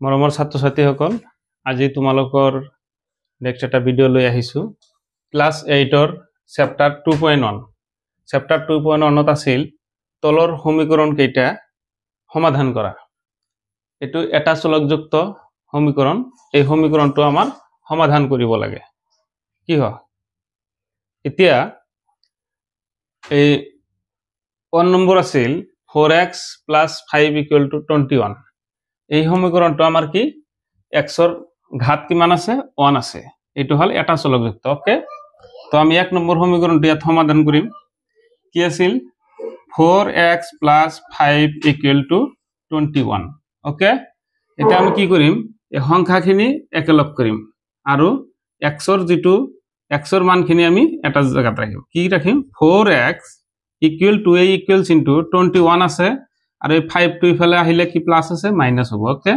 মৰমৰ ছাত্ৰ ছাত্ৰীসকল আজি তোমালোকৰ নেক্সট এটা ভিডিঅ' লৈ আহিছো ক্লাছ 8ৰ চেপ্টাৰ 2.1 চেপ্টাৰ 2.1ত আছিল তলৰ সমীকৰণ কেইটা সমাধান কৰা এটো এটা চলকযুক্ত সমীকৰণ এই সমীকৰণটো আমাৰ সমাধান কৰিব লাগে কি হয় এতিয়া এই 1 নম্বৰ আছিল 4x + 5 = 21 এই সমীকৰণটো আমাৰ কি x ৰ ঘাত কিমান আছে 1 আছে এটো হল এটা চলকযুক্ত ওকে তো আমি 1 নম্বৰ সমীকৰণটো ইয়াত সমাধান কৰিম কি আছিল 4x + 5 = 21 ওকে এটা আমি কি কৰিম এই সংখ্যাখিনি একেলগ কৰিম আৰু x ৰ যেটো x ৰ মানখিনি আমি এটা জায়গাত ৰাখিম কি ৰাখিম 4x = a = 21 আছে আৰু এই 5 টো ইফালে আহিলে কি প্লাস আছে মাইনাস হ'ব ওকে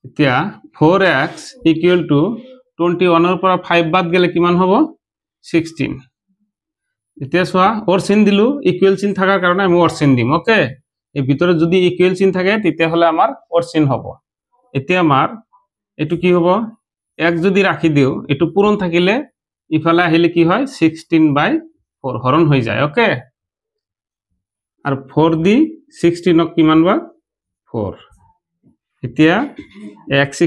এতিয়া 4x = 21 ৰ পৰা 5 বাদ গেলে কিমান হ'ব 16 এতিয়া সোয়া ওর চিন দিলু ইকুয়াল চিন থাকার কারণে আমি ওর চিন দিম ওকে এই ভিতরে যদি ইকুয়াল চিন থাকে তেতিয়া হলে আমার ওর চিন হ'ব এতিয়া আমার এটু কি হ'ব এক যদি রাখি দিও এটু পূরণ থাকিলে ইফালে আহিলে কি হয় 16/4 হরণ হয়ে যায় ওকে আর 4 দি 16 ক কিমান বা 4 এতিয়া x =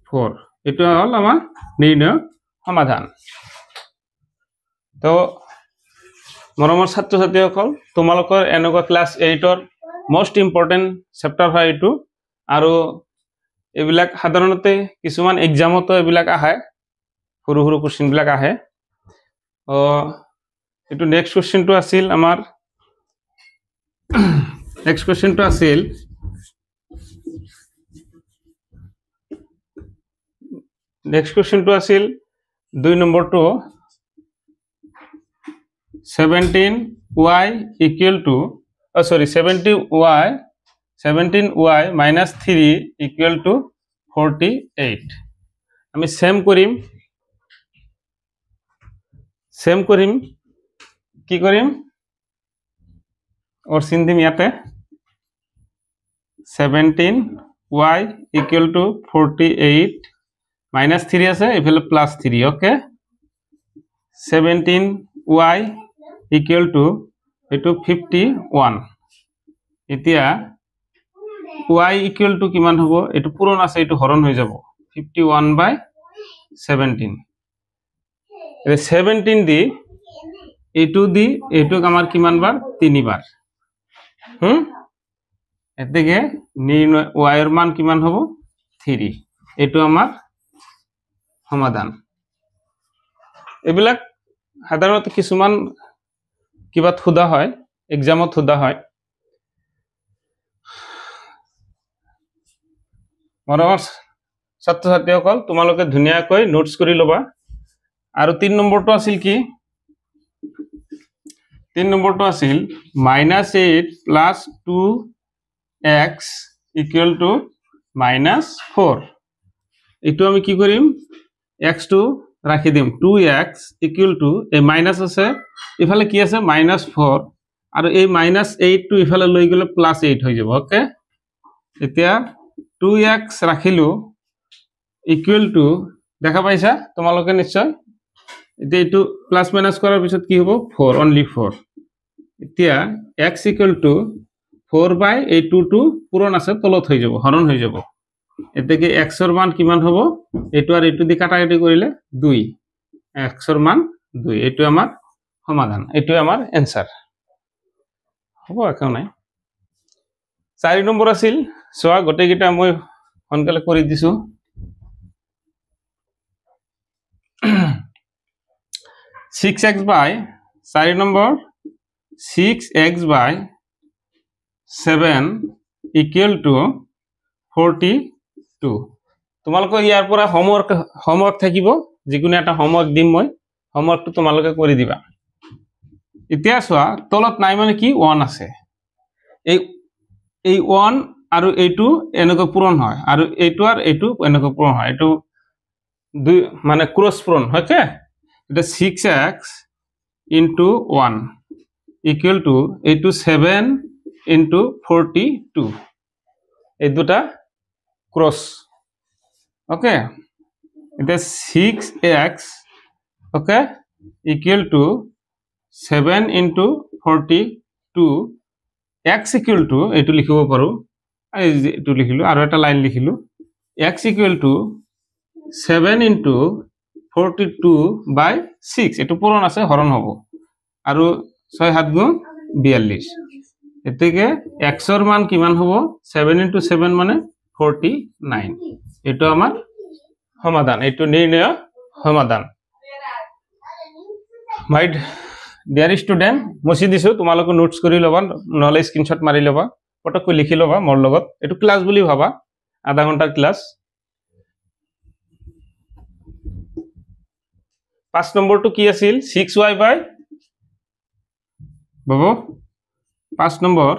4 এটো হল আমার নির্ণয় সমাধান তো মৰমৰ ছাত্ৰ ছাত্ৰীসকল তোমালোকৰ এনেকুৱা ক্লাস 8ৰ মোস্ট ইম্পৰ্টেন্ট চেপ্টাৰ হয় এটো আৰু এবিলাক সাধাৰণতে কিছুমান এক্সামতো এবিলাক আহে সৰু সৰু কোশ্চেন বিলাক আহে এটো নেক্সট কোশ্চেনটো আছিল আমাৰ নেক্সট কোশ্চেনটো আছিল নেক্সট কোশ্চেনটো আছিল 2 নম্বৰটো 17y - 3 = 48 আমি সেম কৰিম কি কৰিম और চিন দিম ইয়াতে 17y = 48 -3 আছে এফালে +3 ওকে 17y = 51 এতিয়া y = কিমান হ'ব এটো পূৰণ আছে এটো হৰণ হৈ যাব 51/17 এই 17 দি এটো আমাৰ কিমান বাৰ 3 বাৰ এতেকে নিৰ্ণয় y এৰ মান কিমান হ'ব 3 এটো আমাৰ সমাধান এবিলাক সাধাৰণতে কিছুমান কিবাত খুদা হয় এক্সামত খুদা হয় মৰমৰ ছাত্ৰ ছাত্ৰীসকল তোমালোকে ধুনিয়াকৈ নোটস কৰি লবা আৰু 3 নম্বৰটো আছিল কি 3 নম্বৰটো আছিল -8 + 2x = -4 এটো আমি কি কৰিম x টো রাখি দিম 2x = এই মাইনাস আছে ইফালে কি আছে -4 আৰু এই -8 টো ইফালে লৈ গলে +8 হৈ যাব ওকে এতিয়া 2x রাখিলো ইকুয়াল টু দেখা পাইছা তোমালোকে নিশ্চয় এতিয়া এটো প্লাস মাইনাস কৰাৰ পিছত কি হ'ব 4 অনলি 4 এতিয়া x = 4/2 টো পূৰণ আছে তলত হৈ যাব হৰণ হৈ যাব এতেকে x ৰ মান কিমান হ'ব এটো আৰ এটো দি কাটাকাটি কৰিলে 2 x ৰ মান 2 এটো আমাৰ সমাধান এটো আমাৰ आंसर হ'ব একো নাই 4 নম্বৰ আছিল সোয়া গটে কিটা মই সোনকালে কৰি দিছো 6x/4 নম্বৰ 6x/7 = 42 তোমালোকে ইয়াৰ পৰা হোমৱৰ্ক থাকিব যিকোনো এটা হোমৱৰ্ক দিম মই হোমৱৰ্কটো তোমালোকে কৰি দিবা এতিয়া সোয়া তলত নাই মানে কি 1 আছে এই 1 আৰু এইটো এনেকৈ পূৰণ হয় আৰু এইটো আৰু এইটো এনেকৈ পূৰণ হয় এইটো দুই মানে ক্রস পূরণ হচ্ছে এটা 6x into 1 equal to 7 into 42 এই দুটা ক্রস ওকে এটা 6x okay equal to 7 into 42 x equal to এইটো লিখিব পাৰো এইটো লিখিলো আৰু এটা লাইন লিখিলো x equal to 7 into 42 by 6 এইটো পূৰণ আছে হৰণ হ'ব আৰু 6 7 গুণ 42 এতেকে x ৰ মান কিমান হ'ব 7 into 7 মানে 49 এইটো আমাৰ সমাধান এইটো নিৰ্ণয় সমাধান মাই ডিয়াৰ ষ্টুডেন্ট মুছি দিছো তোমালোকে নোটস কৰি লবা নহলে স্ক্ৰিনশ্বট মাৰি লবা পটককৈ লিখি লবা মোৰ লগত এটো ক্লাস বুলি ভাবা আধা ঘন্টাৰ ক্লাস 5 নম্বৰটো কি আছিল 6y by Babu 5 number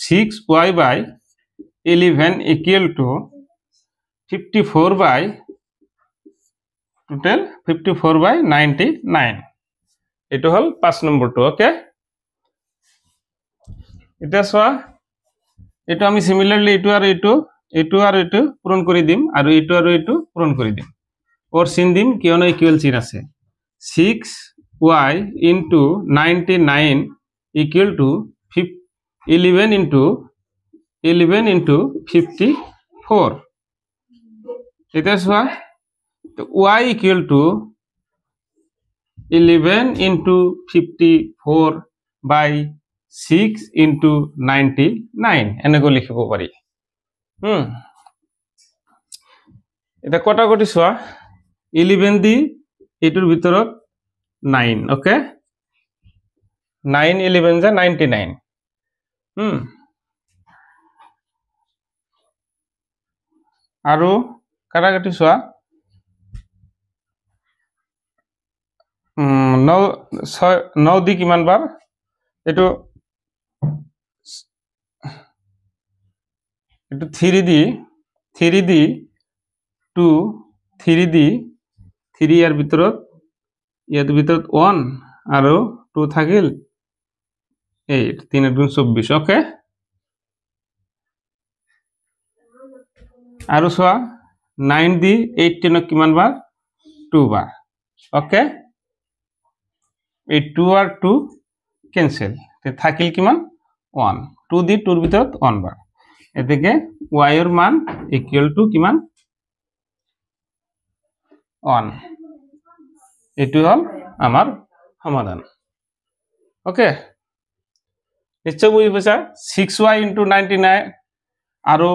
6y by 11 equal to 54 by total 54 by 99 এটো হল 5 নম্বৰটো ওকে এটা সোয়া এটো আমি সিমিলাৰলি এটো আৰ এটো পূৰণ কৰি দিম আৰু এটো পূৰণ কৰি দিম ওর চিন দিম কিয়নো ইকুয়াল চিন আছে 6y into 99 equal to 11 into 54 এটা সোয়া তো y equal to 11 into 54 by 6 into 99 এনেকৈ লিখিব পাৰি এটা কটাকটি সোয়া 11 দি এটোৰ ভিতৰত 9 ওকে 9 11 যা 99 আৰু কাটাকাটি সোয়া 9 দি কিমান বাৰ এটো 3 দি 2 3 দি 3 ইয়াৰ ভিতৰত 1 আৰু 2 থাকিল 8 3 গুণ 24 ওকে আৰু সোয়া 9 দি 18 কিমান বাৰ 2 বাৰ ওকে এই 2 আৰ 2 ক্যান্সেল তে থাকিল কিমান 1 2 দি 2 ৰ ভিতৰত 1 বাৰ এতেকে y এর মান ইকুয়াল টু কিমান 1 এটো হল আমার সমাধান ওকে নিশ্চয় বুঝি পাইছা 6y into 99 আৰু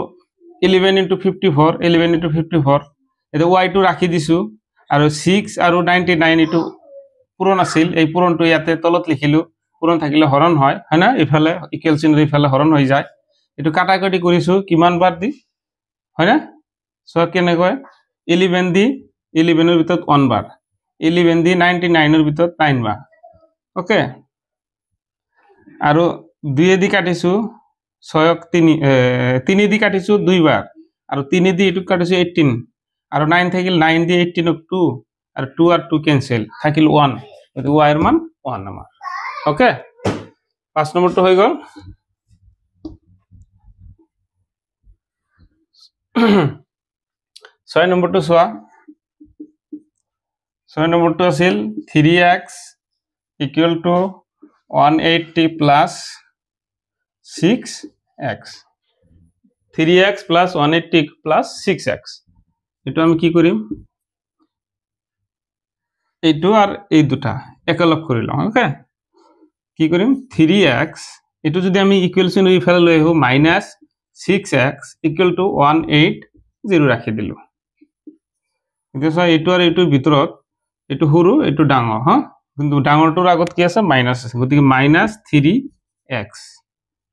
11 into 54 11 into 54 এটো y টো ৰাখি দিছো আৰু 6 আৰু 99 এটো পূরণ আছিল এই পূরণটো ইয়াতে তলত লিখিলো পূরণ থাকিলে হরণ হয় না ইফালে ইকুয়াল চিহ্ন ইফালে হরণ হৈ যায় এটো কাটাকাটি কৰিছো কিমান বাৰ দি হয় না সো কেনেকৈ 11 দি 11 এৰ ভিতৰত 1 বাৰ 11 দি 99 এৰ ভিতৰত 9 বাৰ ওকে আৰু 2 দি কাটিছো 6ক 3 দি কাটিছো 2 বাৰ আৰু 3 দি এটো কাটিছো 18 আৰু 9 থাকিল 9 দি 18ক 2 আর 2 আর 2 ক্যান্সেল থাকিল 1 এটো y এর মান 1 আমার ওকে 5 নম্বরটো হৈ গল 6 নম্বরটো সোয়া 6 নম্বরটো আছিল 3x equal to 180 plus 6x 3x plus 180 plus 6x এটো আমি কি করিম এইটো আর এই দুটা একলগ কৰিলাম ওকে কি কৰিম 3x এটো যদি আমি ইকুয়াল চিহ্ন ইফালে লৈ আহো -6x equal to 180 ৰাখি দিলো এতিয়া এইটো আৰু এইটোৰ ভিতৰত এইটো সৰু এইটো ডাঙৰ হা কিন্তু ডাঙৰটোৰ আগত কি আছে মাইনাস আছে গতিকে -3x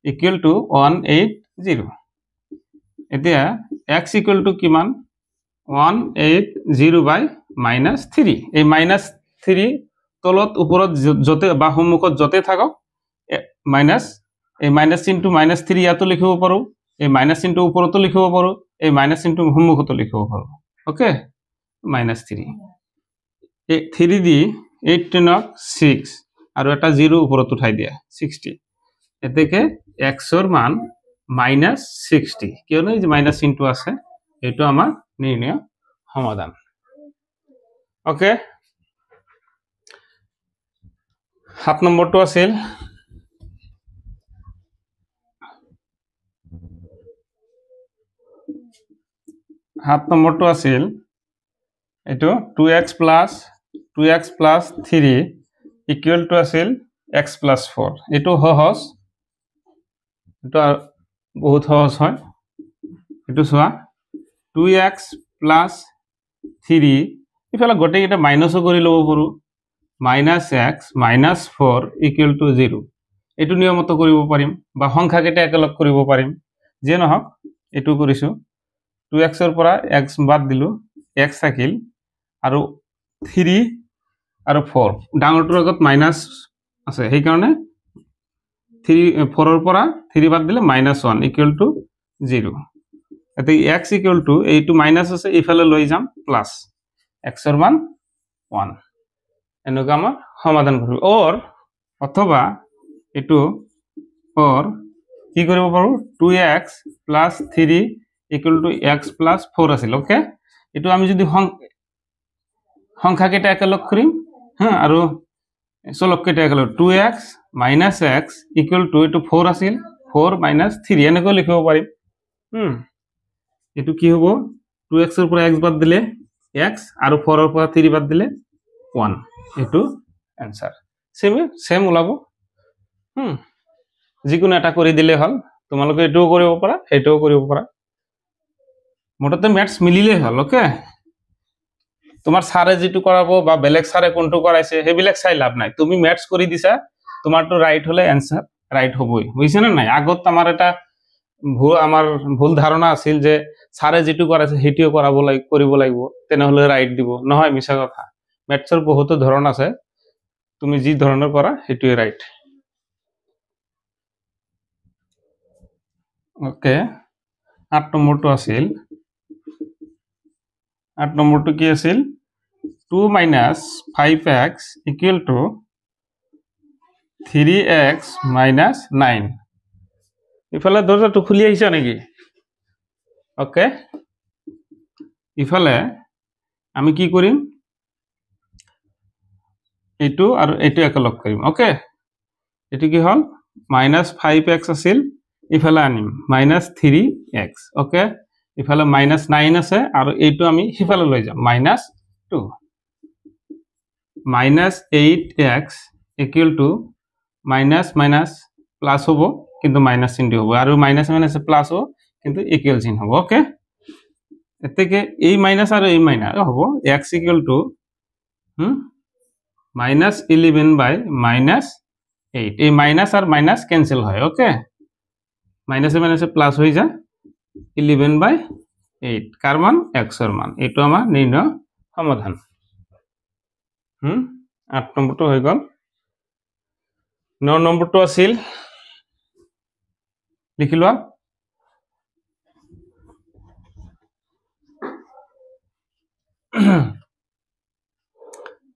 equal to 180 এতিয়া x equal to কিমান 180 by -3 এই -3 তলত উপৰত যতে বা সম্মুখত যতে থাকক মাইনাস এই মাইনাস চিহ্নটো -3 ইয়াতো লিখিব পাৰো এই মাইনাস চিহ্নটো উপৰতো লিখিব পাৰো এই মাইনাস চিহ্নটো সম্মুখতো লিখিব পাৰো ওকে -3 এই 3 দি 18ক 6 আৰু এটা 0 উপৰত উঠাই দিয়া 60 এতেকে x ৰ মান -60 কিয়নো এই যে মাইনাস চিনটো আছে এইটো আমাৰ নিৰ্ণয় সমাধান ওকে 7 নম্বৰটো আছিল 7 নম্বৰটো আছিল এইটো 2x plus 3 equal to আছিল x plus 4 এইটো সহজ এইটো বহুত সহজ হয় এইটো চোৱা 2x plus 3 ইফালে গোটেইটা মাইনাসও কৰি লব পাৰো -x minus 4 equal to 0 এইটো নিয়মত কৰিব পাৰিম বা সংখ্যা কেইটা একেলগ কৰিব পাৰিম যে নহক এইটো কৰিছো 2x ৰ পৰা x বাদ দিলো x থাকিল আৰু 3 আৰু 4 ডাঙৰটোৰ আগত মাইনাস আছে সেই কাৰণে 4 ৰ পৰা 3 বাদ দিলে -1 equal to 0 এতে x equal to এইটো মাইনাস আছে ইফালে লৈ যাম প্লাস x ৰ মান 1 এনেকুৱা আমাৰ সমাধান কৰিব অৰ অথবা এটো অৰ কি কৰিব পাৰো 2x plus 3 equal to x plus 4 আছিল ওকে এটো আমি যদি সংখ্যা কেইটা একেলগ কৰিম হ্যাঁ আৰু চলক কেইটা একেলগ 2x minus x equal to এটো 4 আছিল 4 minus 3 এনেকৈ লিখিব পাৰিম এটো কি হ'ব 2x ৰ পৰা x বাদ দিলে x আৰু 4 ৰ পৰা 3 বাদ দিলে 1 এটো आंसर সেম ওলাব যিকোনো এটা কৰি দিলে হল তোমালোকে এটোও কৰিব পাৰা এটোও কৰিব পাৰা মোটাতে ম্যাথছ মিলিলে হল ওকে তোমাৰ সাৰে যেটু কৰাবো বা বেলেগ সাৰে কোনটো কৰাইছে হেবিলাক চাই লাভ নাই তুমি ম্যাথছ কৰি দিছা তোমাৰটো ৰাইট হলে आंसर ৰাইট হবই বুঝিছ না নাই আগত আমাৰ এটা ভুল ধাৰণা আছিল যে সাৰে যেটু কৰাইছে হেটিও কৰিব লাগিব তেনেহলে ৰাইট দিব নহয় মিছা কথা ম্যাথছৰ বহুত ধৰণ আছে তুমি যি ধৰণৰ কৰা হেটিও ৰাইট ওকে 8 নম্বৰটো আছিল 8 নম্বৰটো কি আছিল 2 minus 5x equal to 3x minus 9 ইফালে দরজাটো খুলি আহিছে নেকি ওকে ইফালে আমি কি কৰিম এইটো আৰু এইটো একেলগ কৰিম ওকে এটো কি হল -5x আছিল ইফালে আনিম -3x ওকে ইফালে -9 আছে আৰু এইটো আমি হিফালে লৈ যাম -2 -8x equal to minus plus হ'ব কিন্তু মাইনাস চিহ্ন হ'ব আৰু মাইনাস প্লাস হ'ব কিন্তু ইকুয়াল চিহ্ন হ'ব ওকে এতেকে এই মাইনাস আৰু এই মাইনাস হ'ব x equal to -11 by -8 এই মাইনাস আর মাইনাস ক্যান্সেল হয় ওকে মাইনাসে প্লাস হয়ে যায় 11 by 8 কার মান x এর মান এটো আমার নির্ণয় সমাধান 8 নম্বরটো হৈ গল 9 নম্বরটো আছিল লিখি লোৱা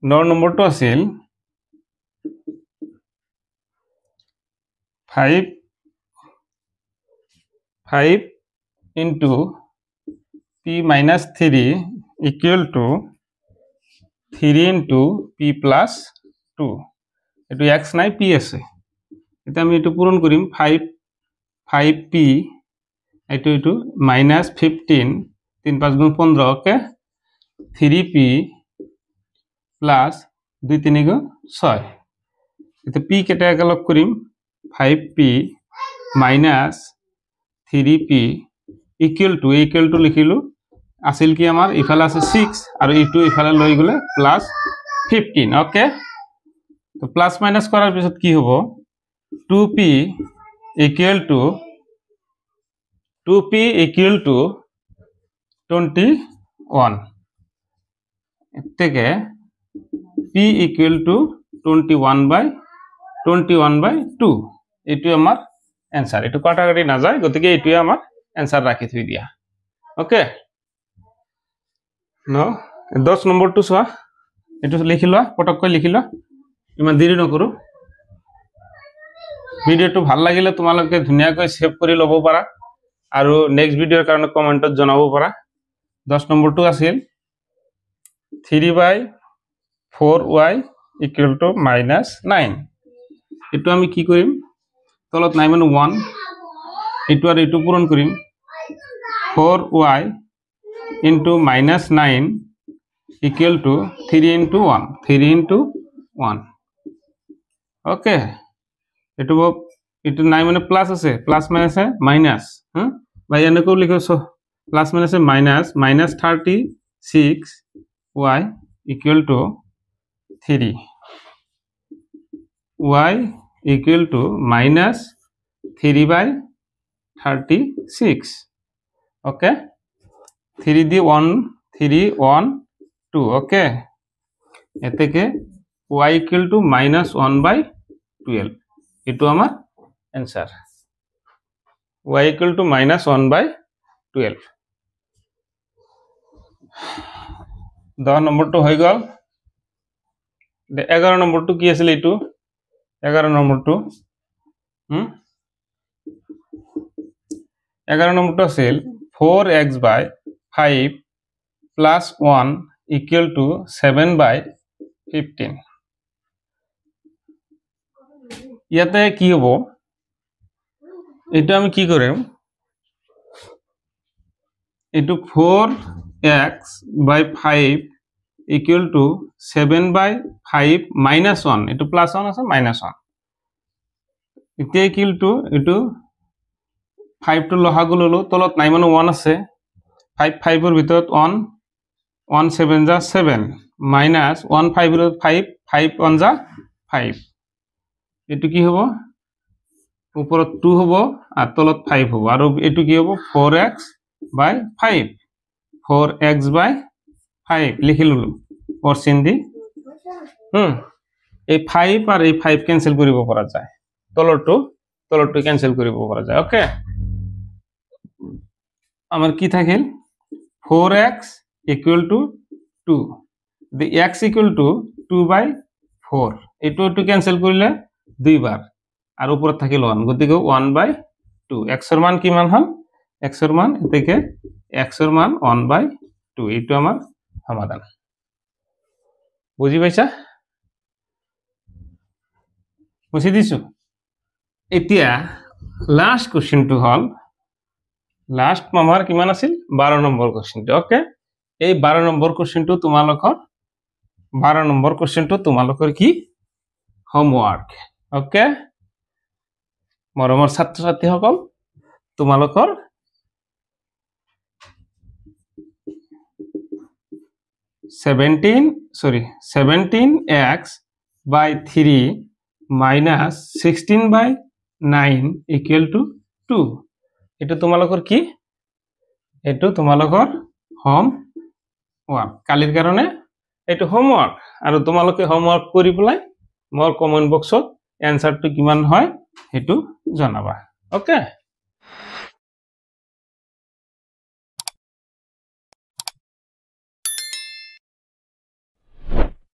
9 নম্বরটো আছিল 5 into p minus 3 equal to 3 into p plus 2 এটো x নাই p আছে এটা আমি এটো পূরণ করিম 5p এটো -15 3 5 গুণ 15 ওকে 3p plus 2 3 গুণ 6 এতে p কেটে একেলগ করিম 5p minus 3p equal to লিখিলো আছিল কি আমার ইফালে আছে 6 আর এই2 ইফালে লৈ গলে প্লাস 15 ওকে তো প্লাস মাইনাস করার পিছত কি হ'ব 2p equal to 21 থেকে p equal to 21 by 2 এটো আমার आंसर এটো কাটাকাটি না যায় গতিকে এটোই আমার आंसर রাখি থই দিয়া ওকে নো 10 নম্বরটো সোয়া এটো লিখি লোৱা পটককৈ লিখি লোৱা ইমান দেৰি নকৰো ভিডিওটো ভাল লাগিলে তোমালোকে ধুনীয়াকৈ সেভ কৰি ল'ব পাৰা আৰু নেক্সট ভিডিওৰ কাৰণে কমেন্টত জনাব পাৰা 10 নম্বৰটো আছিল 3/4y = -9 এটো আমি কি কৰিম তলত 9 মানে 1 এটো আর এটো পূরণ করিম 4y into -9 equal to 3 into 1 okay এটো 9 মানে প্লাস আছে প্লাস মানে আছে মাইনাস হ্যাঁ ভাই এনেকেও লিখছো প্লাস মানে আছে minus -36y equal to 3 y equal to -3/36 okay 3 দিয়ে 1 3 1 2 ওকে এতেকে y equal to -1/12 এটো আমার आंसर y equal to -1/12 10 নম্বরটো হৈ গল 11 নম্বরটো কি আছিল এটো 11 নম্বরটো 11 নম্বরটো আছিল 4x/5 plus 1 equal to 7/15 ইয়াতে কি হবো এটা আমি কি করিম এটো 4x/5 equal to 7/5 minus 1 এটো plus 1 আছে minus 1 এটা equal to এটো 5 to লহাগু ললো তলত 9 মানে 1 আছে 5 5 এর ভিতৰত 1 1 7 যা 7 minus 1 5 এৰ 5 5 1 যা 5 এটো কি হবো উপৰত 2 হবো আর তলত 5 হবো আর এটো কি হবো 4x/5 4x/5 লিখি ললো और চিন দি এই 5 আর এই 5 ক্যান্সেল কৰিব পৰা যায় তলৰটো ক্যান্সেল কৰিব পৰা যায় ওকে আমার কি থাকিল 4x equal to 2 the x equal to 2/4 এটো ক্যান্সেল কৰিলে দুইবাৰ আৰ উপৰত থাকিল 1 গতিকে 1/2 x এর মান কি মান হল x এর মান থেকে x এর মান 1/2 এটো আমার সমাধান বুঝি পাইছা বুঝি দিছো এতিয়া লাস্ট কোশ্চেনটো হল লাস্ট মামাৰ কিমান আছিল 12 নম্বৰ কোশ্চেনটো ওকে এই 12 নম্বৰ কোশ্চেনটো তোমালোকৰ কি হোমৱৰ্ক ওকে মৰমৰ ছাত্ৰ ছাত্ৰী সকল তোমালোকৰ 17x/3 minus 16/9 equal to 2 এটা তোমালোকৰ কি এটো তোমালোকৰ হোমৱৰ্ক কালিৰ কাৰণে এটো হোমৱৰ্ক আৰু তোমালোকে হোমৱৰ্ক কৰি পেলাই মোৰ কমেন্ট বক্সত এনসাৰটো কিমান হয় হেতু জানাবা ওকে